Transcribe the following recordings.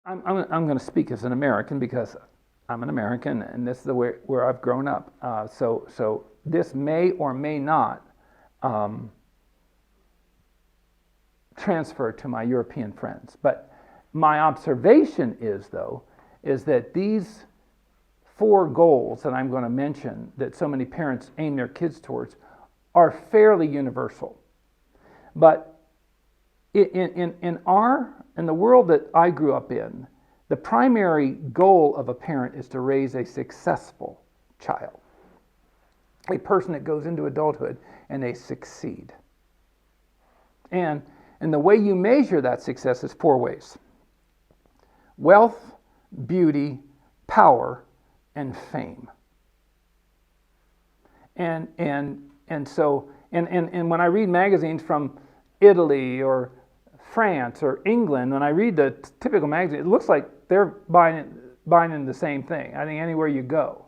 I'm going to speak as an American because I'm an American and this is the way where I've grown up. So this may or may not um, transfer to my European friends. But my observation is, though, is that these four goals that I'm going to mention that so many parents aim their kids towards are fairly universal. But in the world that I grew up in, the primary goal of a parent is to raise a successful child, a person that goes into adulthood and they succeed. And the way you measure that success is four ways: wealth, beauty, power, and fame. And when I read magazines from Italy or France or England, when I read the typical magazine, it looks like they're buying into the same thing. I think anywhere you go,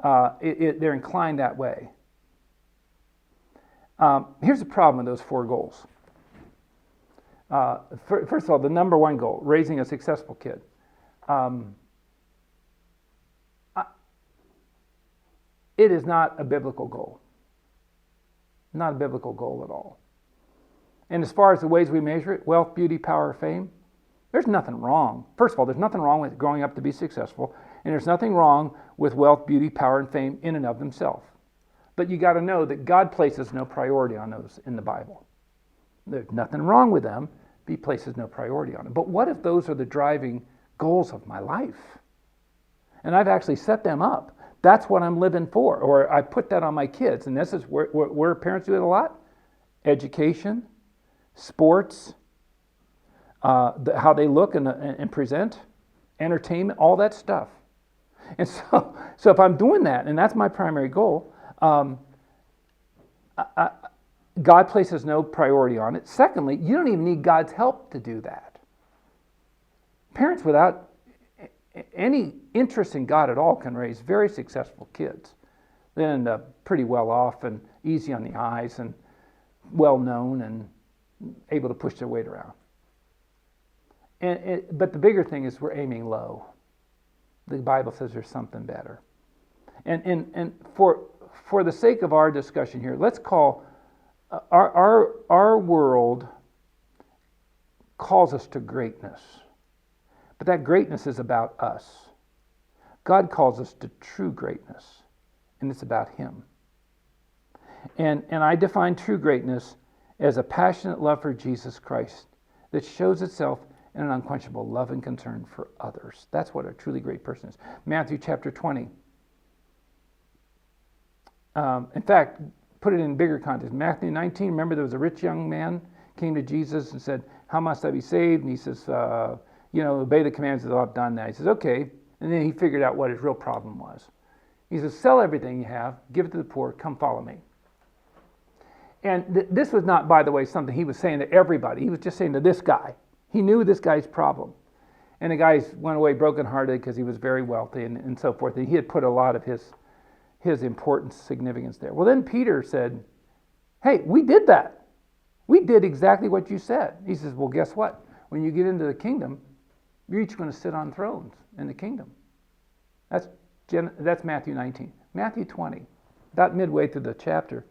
they're inclined that way. Here's the problem with those four goals. First of all, the number one goal, raising a successful kid. It is not a biblical goal. Not a biblical goal at all. And as far as the ways we measure it, wealth, beauty, power, fame, there's nothing wrong. First of all, there's nothing wrong with growing up to be successful, and there's nothing wrong with wealth, beauty, power, and fame in and of themselves. But you got to know that God places no priority on those in the Bible. There's nothing wrong with them, but He places no priority on them. But what if those are the driving goals of my life? And I've actually set them up. That's what I'm living for, or I put that on my kids. And this is where parents do it a lot: education, sports, how they look and present, entertainment, all that stuff. And so if I'm doing that, and that's my primary goal, God places no priority on it. Secondly, you don't even need God's help to do that. Parents without any interest in God at all can raise very successful kids. They end up pretty well off and easy on the eyes and well known and able to push their weight around. But the bigger thing is we're aiming low. The Bible says there's something better. And for the sake of our discussion here, let's call our world calls us to greatness. But that greatness is about us. God calls us to true greatness, and it's about Him. And I define true greatness as a passionate love for Jesus Christ that shows itself in an unquenchable love and concern for others. That's what a truly great person is. Matthew chapter 20. In fact, put it in bigger context. Matthew 19, remember there was a rich young man came to Jesus and said, "How must I be saved?" And He says, obey the commands of the law. I've done that. He says, okay. And then he figured out what his real problem was. He says, sell everything you have, give it to the poor, come follow me. And this was not, by the way, something he was saying to everybody. He was just saying to this guy. He knew this guy's problem. And the guy went away brokenhearted because he was very wealthy and so forth. And he had put a lot of his importance, significance there. Well, then Peter said, hey, we did that. We did exactly what you said. He says, well, guess what? When you get into the kingdom, you're each going to sit on thrones in the kingdom. That's Matthew 19. Matthew 20, about midway through the chapter,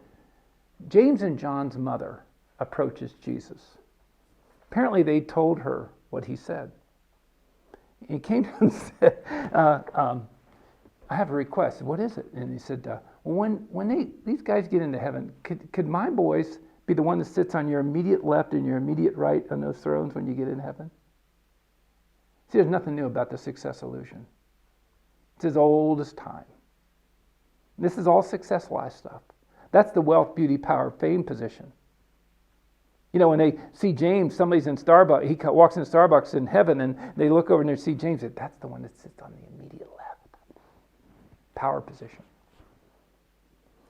James and John's mother approaches Jesus. Apparently they told her what he said. He came to him and said, I have a request. What is it? And he said, when these guys get into heaven, could my boys be the one that sits on your immediate left and your immediate right on those thrones when you get in heaven? See, there's nothing new about the success illusion. It's as old as time. This is all success-wise stuff. That's the wealth, beauty, power, fame position. You know, when they see James, somebody's in Starbucks, he walks into Starbucks in heaven, and they look over and they see James, and that's the one that sits on the immediate left. Power position.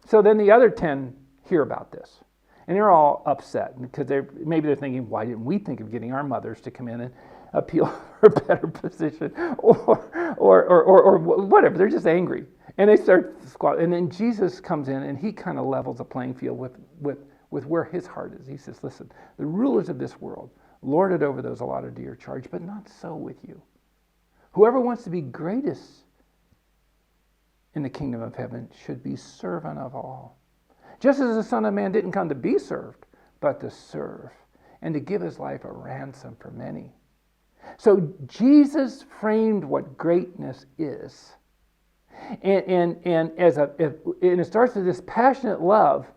So then the other 10 hear about this. And they're all upset because maybe they're thinking, why didn't we think of getting our mothers to come in and appeal for a better position or whatever. They're just angry. And they start squabbling. And then Jesus comes in and he kind of levels the playing field with where his heart is. He says, listen, the rulers of this world lord it over those allotted to your charge, but not so with you. Whoever wants to be greatest in the kingdom of heaven should be servant of all. Just as the Son of Man didn't come to be served, but to serve and to give his life a ransom for many. So Jesus framed what greatness is. And it starts with this passionate love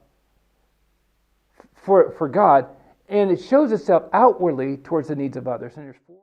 for God, and it shows itself outwardly towards the needs of others. And there's four